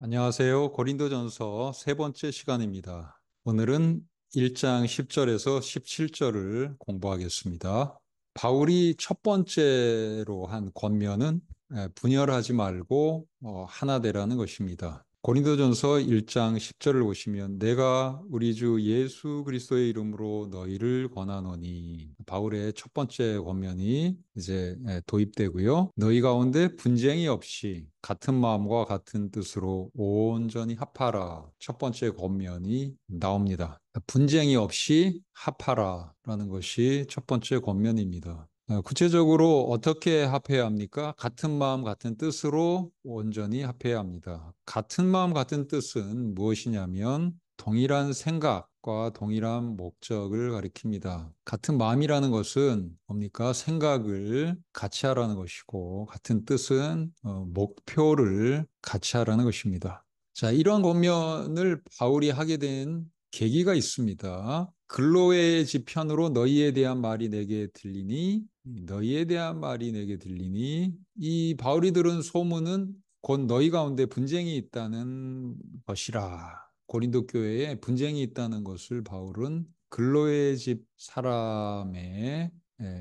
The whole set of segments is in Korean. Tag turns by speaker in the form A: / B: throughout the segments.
A: 안녕하세요. 고린도전서 세 번째 시간입니다. 오늘은 1장 10절에서 17절을 공부하겠습니다. 바울이 첫 번째로 한 권면은 분열하지 말고 하나 되라는 것입니다. 고린도전서 1장 10절을 보시면 내가 우리 주 예수 그리스도의 이름으로 너희를 권하노니, 바울의 첫 번째 권면이 이제 도입되고요. 너희 가운데 분쟁이 없이 같은 마음과 같은 뜻으로 온전히 합하라. 첫 번째 권면이 나옵니다. 분쟁이 없이 합하라라는 것이 첫 번째 권면입니다. 구체적으로 어떻게 합해야 합니까? 같은 마음, 같은 뜻으로 온전히 합해야 합니다. 같은 마음, 같은 뜻은 무엇이냐면 동일한 생각과 동일한 목적을 가리킵니다. 같은 마음이라는 것은 뭡니까? 생각을 같이 하라는 것이고, 같은 뜻은 목표를 같이 하라는 것입니다. 자, 이러한 권면을 바울이 하게 된 계기가 있습니다. 근로의 지편으로 너희에 대한 말이 내게 들리니, 너희에 대한 말이 내게 들리니, 이 바울이 들은 소문은 곧 너희 가운데 분쟁이 있다는 것이라. 고린도 교회에 분쟁이 있다는 것을 바울은 근로의 집 사람의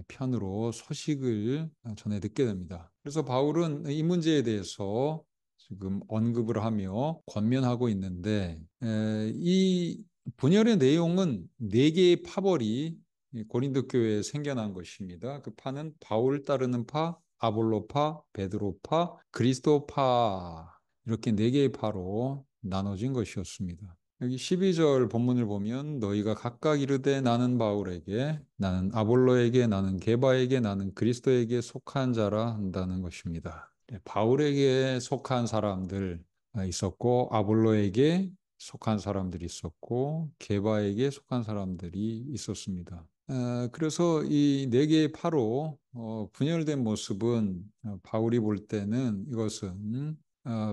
A: 편으로 소식을 전해 듣게 됩니다. 그래서 바울은 이 문제에 대해서 지금 언급을 하며 권면하고 있는데, 이 분열의 내용은 네 개의 파벌이 고린도 교회에 생겨난 것입니다. 그 파는 바울 따르는 파, 아볼로파, 베드로파, 그리스도파, 이렇게 네 개의 파로 나눠진 것이었습니다. 여기 12절 본문을 보면 너희가 각각 이르되 나는 바울에게, 나는 아볼로에게, 나는 게바에게, 나는 그리스도에게 속한 자라 한다는 것입니다. 바울에게 속한 사람들 있었고, 아볼로에게 속한 사람들이 있었고, 게바에게 속한 사람들이 있었습니다. 그래서 이 네 개의 파로 분열된 모습은 바울이 볼 때는 이것은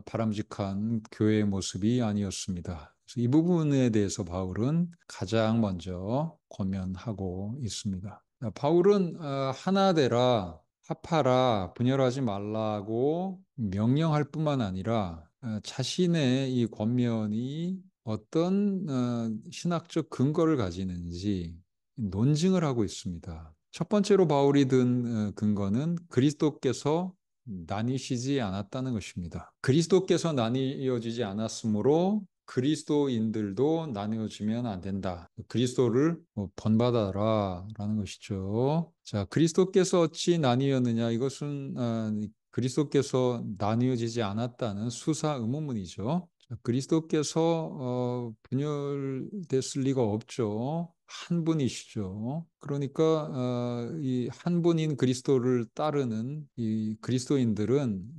A: 바람직한 교회의 모습이 아니었습니다. 그래서 이 부분에 대해서 바울은 가장 먼저 권면하고 있습니다. 바울은 하나 되라, 합하라, 분열하지 말라고 명령할 뿐만 아니라 자신의 이 권면이 어떤 신학적 근거를 가지는지 논증을 하고 있습니다. 첫 번째로 바울이 든 근거는 그리스도께서 나뉘시지 않았다는 것입니다. 그리스도께서 나뉘어지지 않았으므로 그리스도인들도 나뉘어지면 안 된다. 그리스도를 본받아라 라는 것이죠. 자, 그리스도께서 어찌 나뉘었느냐? 이것은 그리스도께서 나뉘어지지 않았다는 수사 의문문이죠. 그리스도께서 분열됐을 리가 없죠. 한 분이시죠. 그러니까 이 한 분인 그리스도를 따르는 이 그리스도인들은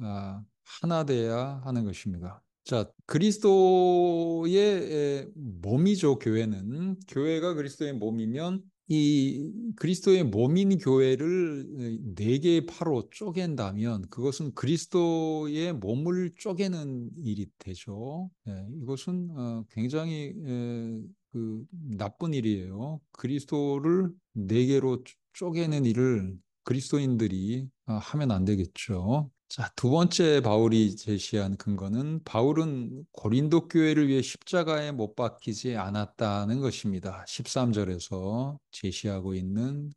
A: 하나 돼야 하는 것입니다. 자, 그리스도의 몸이죠, 교회는. 교회가 그리스도의 몸이면 이 그리스도의 몸인 교회를 네 개의 파로 쪼갠다면 그것은 그리스도의 몸을 쪼개는 일이 되죠. 이것은 굉장히 그 나쁜 일이에요. 그리스도를 네 개로 쪼개는 일을 그리스도인들이 하면 안 되겠죠. 자, 두 번째 바울이 제시한 근거는 바울은 고린도 교회를 위해 십자가에 못 박히지 않았다는 것입니다. 13절에서 제시하고 있는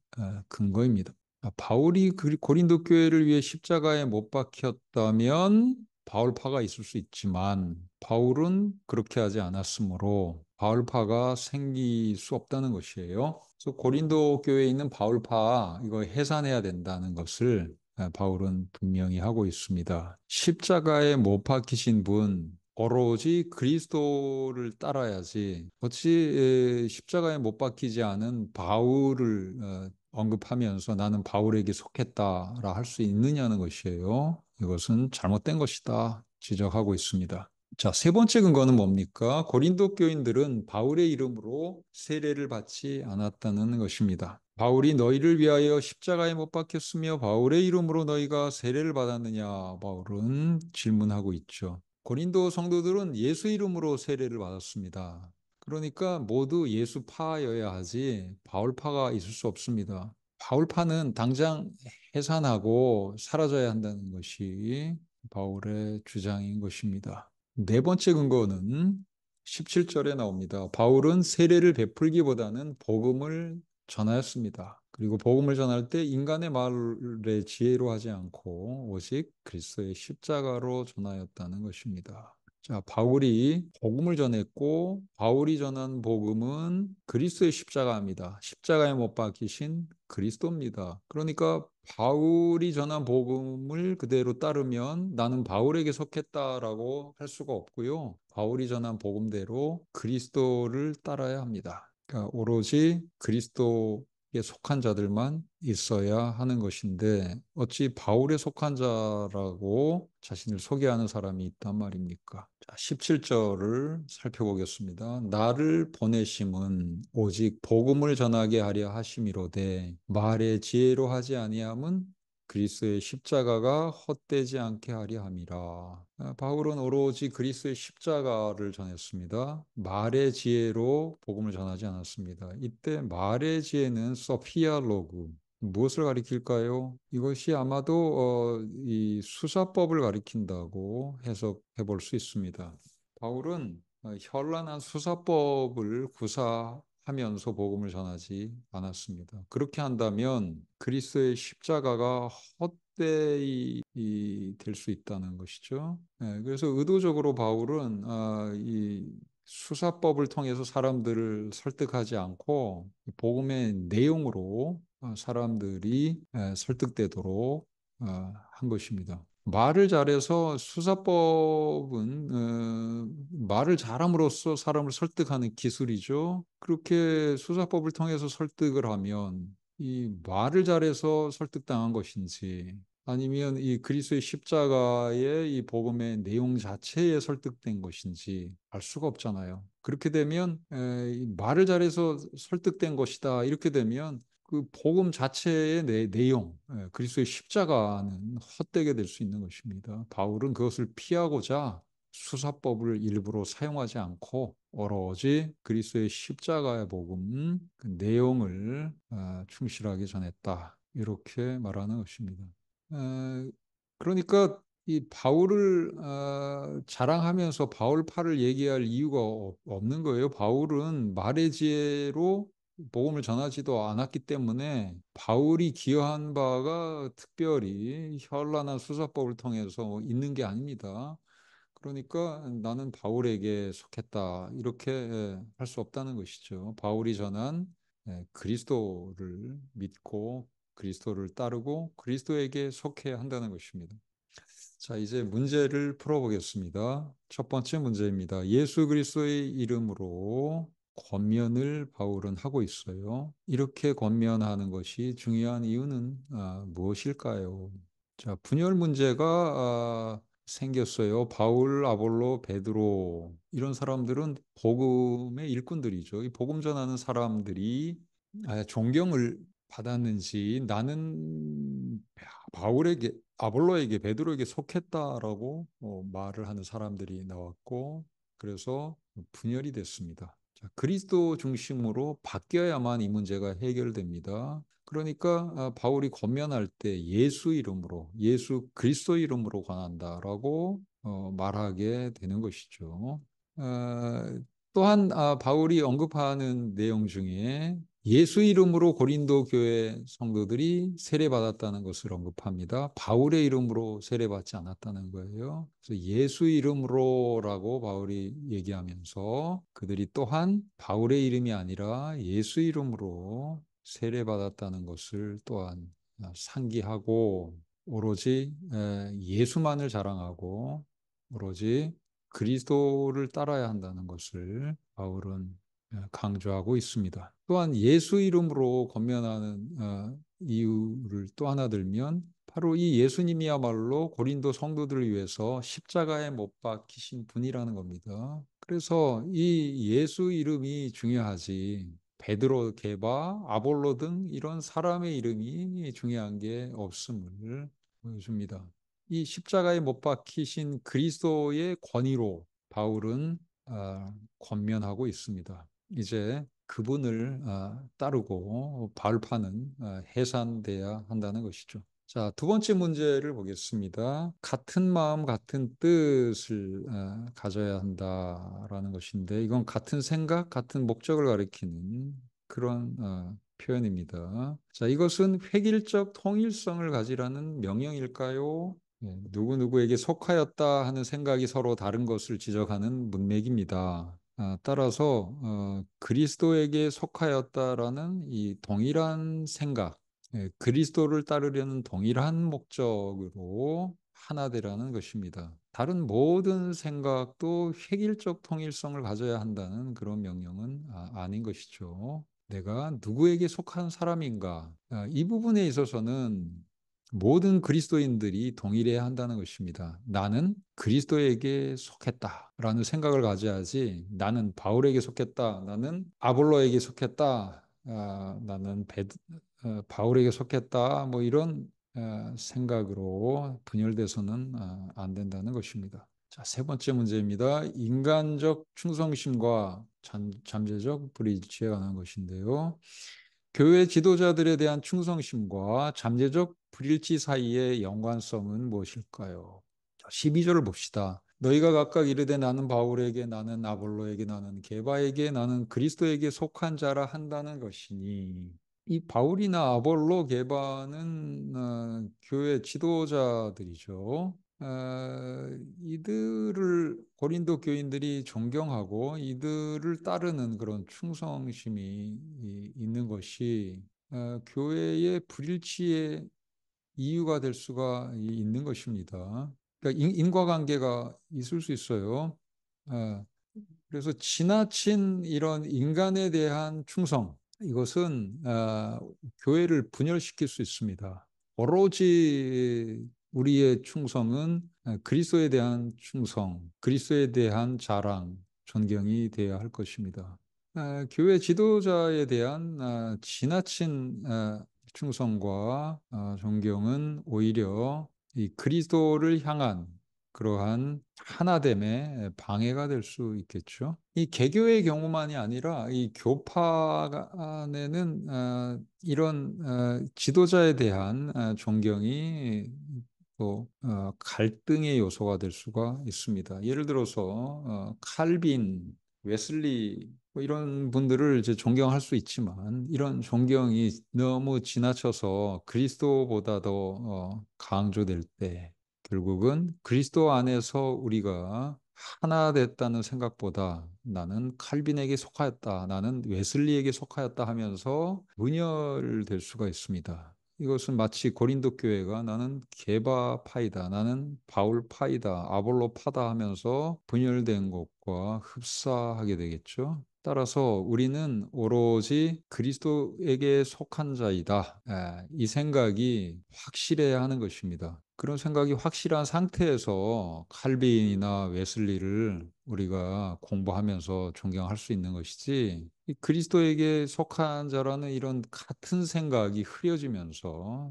A: 근거입니다. 바울이 고린도 교회를 위해 십자가에 못 박혔다면 바울파가 있을 수 있지만 바울은 그렇게 하지 않았으므로 바울파가 생길 수 없다는 것이에요. 그래서 고린도 교회에 있는 바울파 이거 해산해야 된다는 것을 바울은 분명히 하고 있습니다. 십자가에 못 박히신 분, 오로지 그리스도를 따라야지 어찌 십자가에 못 박히지 않은 바울을 언급하면서 나는 바울에게 속했다라 할 수 있느냐는 것이에요. 이것은 잘못된 것이다 지적하고 있습니다. 자, 세 번째 근거는 뭡니까? 고린도 교인들은 바울의 이름으로 세례를 받지 않았다는 것입니다. 바울이 너희를 위하여 십자가에 못 박혔으며 바울의 이름으로 너희가 세례를 받았느냐? 바울은 질문하고 있죠. 고린도 성도들은 예수 이름으로 세례를 받았습니다. 그러니까 모두 예수파여야 하지 바울파가 있을 수 없습니다. 바울파는 당장 해산하고 사라져야 한다는 것이 바울의 주장인 것입니다. 네 번째 근거는 17절에 나옵니다. 바울은 세례를 베풀기보다는 복음을 전하였습니다. 그리고 복음을 전할 때 인간의 말의 지혜로 하지 않고 오직 그리스도의 십자가로 전하였다는 것입니다. 자, 바울이 복음을 전했고 바울이 전한 복음은 그리스도의 십자가입니다. 십자가에 못 박히신 그리스도입니다. 그러니까 바울이 전한 복음을 그대로 따르면 나는 바울에게 속했다라고 할 수가 없고요. 바울이 전한 복음대로 그리스도를 따라야 합니다. 그러니까 오로지 그리스도에 속한 자들만 있어야 하는 것인데 어찌 바울에 속한 자라고 자신을 소개하는 사람이 있단 말입니까? 자, 17절을 살펴보겠습니다. 나를 보내심은 오직 복음을 전하게 하려 하심이로되 말의 지혜로 하지 아니함은 그리스도의 십자가가 헛되지 않게 하려 함이라. 바울은 오로지 그리스도의 십자가를 전했습니다. 말의 지혜로 복음을 전하지 않았습니다. 이때 말의 지혜는 소피아로그, 무엇을 가리킬까요? 이것이 아마도 이 수사법을 가리킨다고 해석해 볼 수 있습니다. 바울은 현란한 수사법을 구사하면서 복음을 전하지 않았습니다. 그렇게 한다면 그리스도의 십자가가 헛되이 될 수 있다는 것이죠. 그래서 의도적으로 바울은 이 수사법을 통해서 사람들을 설득하지 않고 복음의 내용으로 사람들이 설득되도록 한 것입니다. 말을 잘해서 수사법은 말을 잘함으로써 사람을 설득하는 기술이죠. 그렇게 수사법을 통해서 설득을 하면 이 말을 잘해서 설득당한 것인지 아니면 이 그리스도의 십자가의 이 복음의 내용 자체에 설득된 것인지 알 수가 없잖아요. 그렇게 되면 이 말을 잘해서 설득된 것이다. 이렇게 되면 그 복음 자체의 내용, 그리스도의 십자가는 헛되게 될 수 있는 것입니다. 바울은 그것을 피하고자 수사법을 일부러 사용하지 않고 오로지 그리스도의 십자가의 복음 그 내용을 충실하게 전했다. 이렇게 말하는 것입니다. 그러니까 이 바울을 자랑하면서 바울파를 얘기할 이유가 없는 거예요. 바울은 말의 지혜로 복음을 전하지도 않았기 때문에 바울이 기여한 바가 특별히 현란한 수사법을 통해서 있는 게 아닙니다. 그러니까 나는 바울에게 속했다 이렇게 할 수 없다는 것이죠. 바울이 전한 그리스도를 믿고 그리스도를 따르고 그리스도에게 속해야 한다는 것입니다. 자, 이제 문제를 풀어보겠습니다. 첫 번째 문제입니다. 예수 그리스도의 이름으로 권면을 바울은 하고 있어요. 이렇게 권면하는 것이 중요한 이유는 무엇일까요? 자, 분열 문제가 생겼어요. 바울, 아볼로, 베드로 이런 사람들은 복음의 일꾼들이죠. 이 복음 전하는 사람들이 존경을 받았는지 나는 바울에게 아볼로에게 베드로에게 속했다라고 말을 하는 사람들이 나왔고 그래서 분열이 됐습니다. 자, 그리스도 중심으로 바뀌어야만 이 문제가 해결됩니다. 그러니까 바울이 권면할 때 예수 이름으로 예수 그리스도 이름으로 권한다라고 말하게 되는 것이죠. 또한 바울이 언급하는 내용 중에 예수 이름으로 고린도 교회 성도들이 세례받았다는 것을 언급합니다. 바울의 이름으로 세례받지 않았다는 거예요. 그래서 예수 이름으로라고 바울이 얘기하면서 그들이 또한 바울의 이름이 아니라 예수 이름으로 세례받았다는 것을 또한 상기하고 오로지 예수만을 자랑하고 오로지 그리스도를 따라야 한다는 것을 바울은 강조하고 있습니다. 또한 예수 이름으로 권면하는 이유를 또 하나 들면 바로 이 예수님이야말로 고린도 성도들을 위해서 십자가에 못 박히신 분이라는 겁니다. 그래서 이 예수 이름이 중요하지 베드로, 게바, 아볼로 등 이런 사람의 이름이 중요한 게 없음을 보여줍니다. 이 십자가에 못 박히신 그리스도의 권위로 바울은 권면하고 있습니다. 이제 그분을 따르고 바울파는 해산돼야 한다는 것이죠. 자, 두 번째 문제를 보겠습니다. 같은 마음, 같은 뜻을 가져야 한다라는 것인데, 이건 같은 생각, 같은 목적을 가리키는 그런 표현입니다. 자, 이것은 획일적 통일성을 가지라는 명령일까요? 누구누구에게 속하였다 하는 생각이 서로 다른 것을 지적하는 문맥입니다. 따라서 그리스도에게 속하였다라는 이 동일한 생각, 그리스도를 따르려는 동일한 목적으로 하나 되라는 것입니다. 다른 모든 생각도 획일적 통일성을 가져야 한다는 그런 명령은 아닌 것이죠. 내가 누구에게 속한 사람인가? 이 부분에 있어서는 모든 그리스도인들이 동일해야 한다는 것입니다. 나는 그리스도에게 속했다라는 생각을 가져야지 나는 바울에게 속했다, 나는 아볼로에게 속했다, 나는 바울에게 속했다, 뭐 이런 생각으로 분열돼서는 안 된다는 것입니다. 자, 세 번째 문제입니다. 인간적 충성심과 잠재적 불일치에 관한 것인데요. 교회 지도자들에 대한 충성심과 잠재적 불일치 사이의 연관성은 무엇일까요? 12절을 봅시다. 너희가 각각 이르되 나는 바울에게 나는 아볼로에게 나는 게바에게 나는 그리스도에게 속한 자라 한다는 것이니 이 바울이나 아볼로, 게바는 교회 지도자들이죠. 이들을 고린도 교인들이 존경하고 이들을 따르는 그런 충성심이 있는 것이 교회의 불일치의 이유가 될 수가 있는 것입니다. 그러니까 인과관계가 있을 수 있어요. 어, 그래서 지나친 이런 인간에 대한 충성, 이것은 교회를 분열시킬 수 있습니다. 오로지 우리의 충성은 그리스도에 대한 충성, 그리스도에 대한 자랑, 존경이 되어야 할 것입니다. 교회 지도자에 대한 지나친 충성과 존경은 오히려 이 그리스도를 향한 그러한 하나됨의 방해가 될 수 있겠죠. 이 개교의 경우만이 아니라 이 교파 안에는 이런 지도자에 대한 존경이 또 갈등의 요소가 될 수가 있습니다. 예를 들어서 칼빈, 웨슬리 뭐 이런 분들을 이제 존경할 수 있지만 이런 존경이 너무 지나쳐서 그리스도보다 더 강조될 때 결국은 그리스도 안에서 우리가 하나 됐다는 생각보다 나는 칼빈에게 속하였다, 나는 웨슬리에게 속하였다 하면서 분열될 수가 있습니다. 이것은 마치 고린도 교회가 나는 게바파이다, 나는 바울파이다, 아볼로파다 하면서 분열된 것과 흡사하게 되겠죠. 따라서 우리는 오로지 그리스도에게 속한 자이다. 이 생각이 확실해야 하는 것입니다. 그런 생각이 확실한 상태에서 칼빈이나 웨슬리를 우리가 공부하면서 존경할 수 있는 것이지, 이 그리스도에게 속한 자라는 이런 같은 생각이 흐려지면서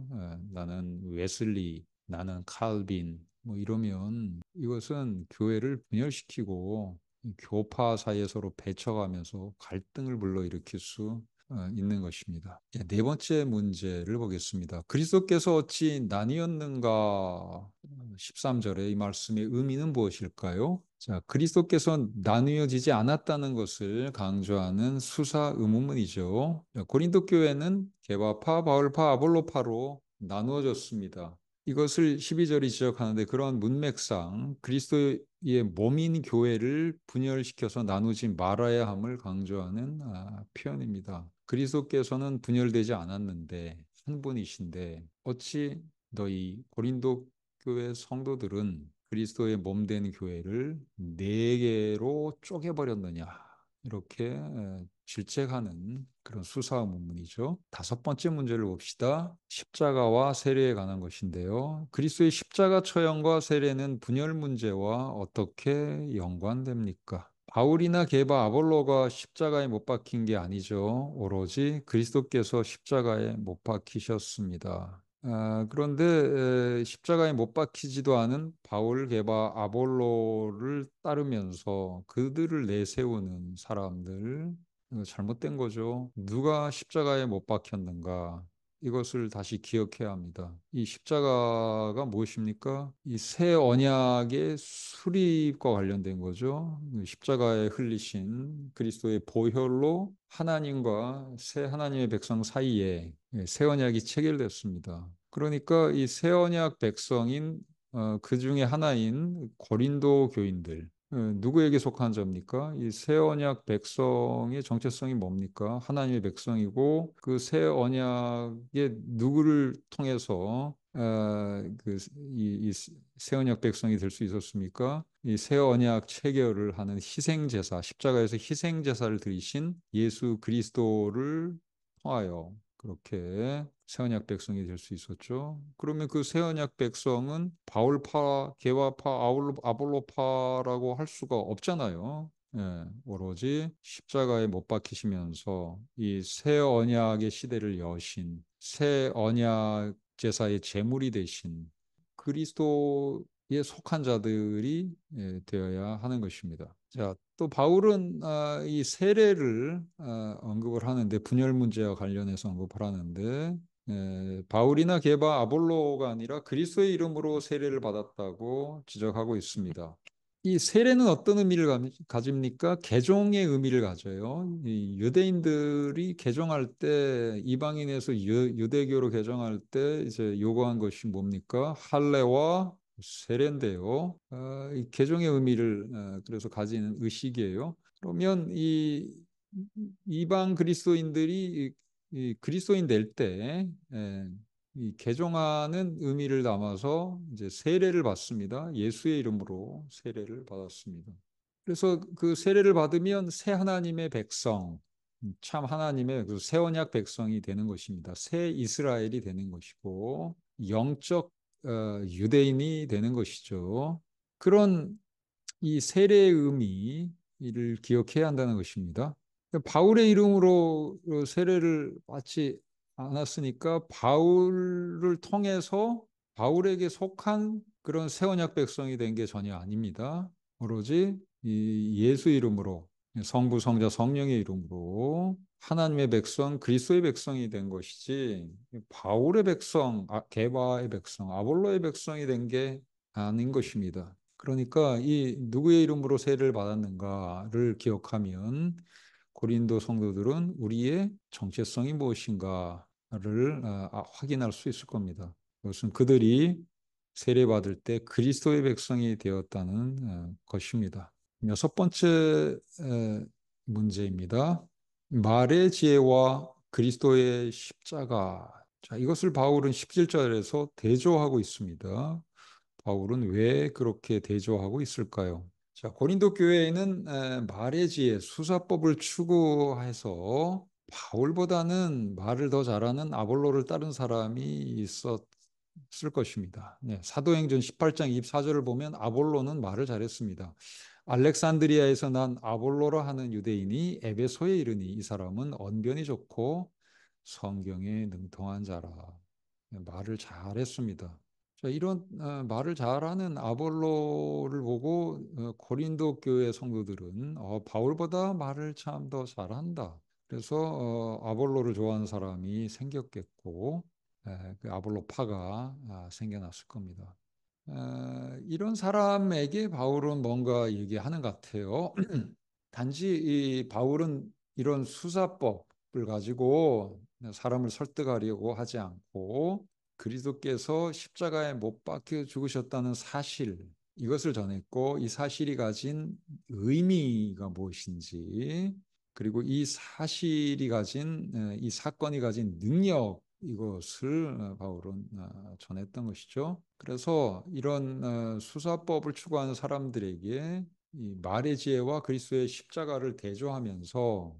A: 나는 웨슬리, 나는 칼빈 뭐 이러면 이것은 교회를 분열시키고 교파 사이에 서로 배척하면서 갈등을 불러일으킬 수 있는 것입니다. 네 번째 문제를 보겠습니다. 그리스도께서 어찌 나뉘었는가? 13절의 이 말씀의 의미는 무엇일까요? 자, 그리스도께서 나뉘어지지 않았다는 것을 강조하는 수사 의문문이죠. 고린도 교회는 게바파, 바울파, 아볼로파로 나누어졌습니다. 이것을 12절이 지적하는데 그러한 문맥상 그리스도의 몸인 교회를 분열시켜서 나누지 말아야 함을 강조하는 표현입니다. 그리스도께서는 분열되지 않았는데 한 분이신데 어찌 너희 고린도 교회 성도들은 그리스도의 몸된 교회를 네 개로 쪼개버렸느냐 이렇게 질책하는 그런 수사 문문이죠. 다섯 번째 문제를 봅시다. 십자가와 세례에 관한 것인데요. 그리스도의 십자가 처형과 세례는 분열 문제와 어떻게 연관됩니까? 바울이나 게바, 아볼로가 십자가에 못 박힌 게 아니죠. 오로지 그리스도께서 십자가에 못 박히셨습니다. 그런데 십자가에 못 박히지도 않은 바울, 게바, 아볼로를 따르면서 그들을 내세우는 사람들, 이거 잘못된 거죠. 누가 십자가에 못 박혔는가? 이것을 다시 기억해야 합니다. 이 십자가가 무엇입니까? 이 새 언약의 수립과 관련된 거죠. 십자가에 흘리신 그리스도의 보혈로 하나님과 새 하나님의 백성 사이에 새 언약이 체결됐습니다. 그러니까 이 새 언약 백성인 그 중에 하나인 고린도 교인들, 누구에게 속한 자입니까? 이 새 언약 백성의 정체성이 뭡니까? 하나님의 백성이고 그 새 언약의 누구를 통해서 새 언약 백성이 될 수 있었습니까? 이 새 언약 체결을 하는 희생 제사, 십자가에서 희생 제사를 드리신 예수 그리스도를 통하여 그렇게 새 언약 백성이 될 수 있었죠. 그러면 그 새 언약 백성은 바울파, 게와파, 아볼로파라고 할 수가 없잖아요. 예, 오로지 십자가에 못 박히시면서 이 새 언약의 시대를 여신 새 언약 제사의 제물이 되신 그리스도에 속한 자들이 되어야 하는 것입니다. 자, 또 바울은 이 세례를 언급을 하는데 분열 문제와 관련해서 언급을 하는데 바울이나 게바, 아볼로가 아니라 그리스도의 이름으로 세례를 받았다고 지적하고 있습니다. 이 세례는 어떤 의미를 가집니까? 개종의 의미를 가져요. 이 유대인들이 개종할 때 이방인에서 유대교로 개종할 때 이제 요구한 것이 뭡니까? 할례와 세례인데요. 이 개종의 의미를 그래서 가지는 의식이에요. 그러면 이 이방 그리스도인들이 이 그리스도인 될 때 이 개종하는 의미를 담아서 이제 세례를 받습니다. 예수의 이름으로 세례를 받았습니다. 그래서 그 세례를 받으면 새 하나님의 백성, 참 하나님의 그 새 언약 백성이 되는 것입니다. 새 이스라엘이 되는 것이고 영적 유대인이 되는 것이죠. 그런 이 세례의 의미를 기억해야 한다는 것입니다. 바울의 이름으로 세례를 받지 않았으니까 바울을 통해서 바울에게 속한 그런 새 언약 백성이 된 게 전혀 아닙니다. 오로지 이 예수 이름으로 성부, 성자, 성령의 이름으로 하나님의 백성, 그리스도의 백성이 된 것이지 바울의 백성, 게바의 백성, 아볼로의 백성이 된 게 아닌 것입니다. 그러니까 이 누구의 이름으로 세례를 받았는가를 기억하면 고린도 성도들은 우리의 정체성이 무엇인가를 확인할 수 있을 겁니다. 그것은 그들이 세례받을 때 그리스도의 백성이 되었다는 것입니다. 여섯 번째 문제입니다. 말의 지혜와 그리스도의 십자가. 자, 이것을 바울은 17절에서 대조하고 있습니다. 바울은 왜 그렇게 대조하고 있을까요? 자, 고린도 교회에는 말의 지혜, 수사법을 추구해서 바울보다는 말을 더 잘하는 아볼로를 따른 사람이 있었을 것입니다. 네, 사도행전 18장 24절을 보면 아볼로는 말을 잘했습니다. 알렉산드리아에서 난 아볼로라 하는 유대인이 에베소에 이르니 이 사람은 언변이 좋고 성경에 능통한 자라. 네, 말을 잘했습니다. 자, 이런 말을 잘하는 아볼로를 보고 고린도 교회 성도들은 바울보다 말을 참 더 잘한다. 그래서 아볼로를 좋아하는 사람이 생겼겠고 그 아볼로파가 생겨났을 겁니다. 이런 사람에게 바울은 뭔가 얘기하는 것 같아요. 단지 이 바울은 이런 수사법을 가지고 사람을 설득하려고 하지 않고 그리스도께서 십자가에 못 박혀 죽으셨다는 사실, 이것을 전했고 이 사실이 가진 의미가 무엇인지, 그리고 이 사실이 가진 이 사건이 가진 능력, 이것을 바울은 전했던 것이죠. 그래서 이런 수사법을 추구하는 사람들에게 이 말의 지혜와 그리스도의 십자가를 대조하면서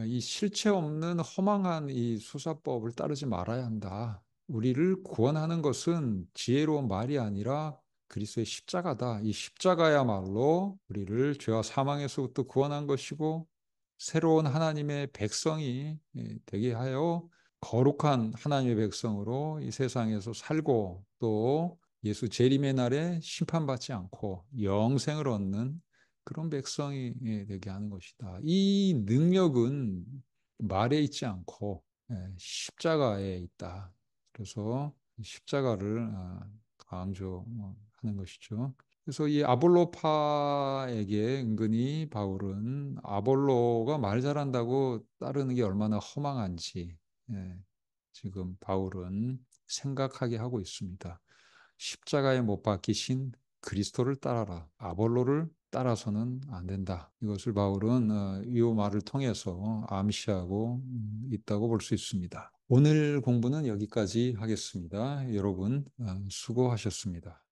A: 이 실체 없는 허망한 이 수사법을 따르지 말아야 한다. 우리를 구원하는 것은 지혜로운 말이 아니라 그리스도의 십자가다. 이 십자가야말로 우리를 죄와 사망에서부터 구원한 것이고 새로운 하나님의 백성이 되게 하여 거룩한 하나님의 백성으로 이 세상에서 살고 또 예수 재림의 날에 심판받지 않고 영생을 얻는 그런 백성이 되게 하는 것이다. 이 능력은 말에 있지 않고 십자가에 있다. 그래서 십자가를 강조하는 것이죠. 그래서 이 아볼로파에게 은근히 바울은 아볼로가 말 잘한다고 따르는 게 얼마나 허망한지 지금 바울은 생각하게 하고 있습니다. 십자가에 못 박히신 그리스도를 따라라. 아볼로를 따라서는 안 된다. 이것을 바울은 이 말을 통해서 암시하고 있다고 볼 수 있습니다. 오늘 공부는 여기까지 하겠습니다. 여러분 수고하셨습니다.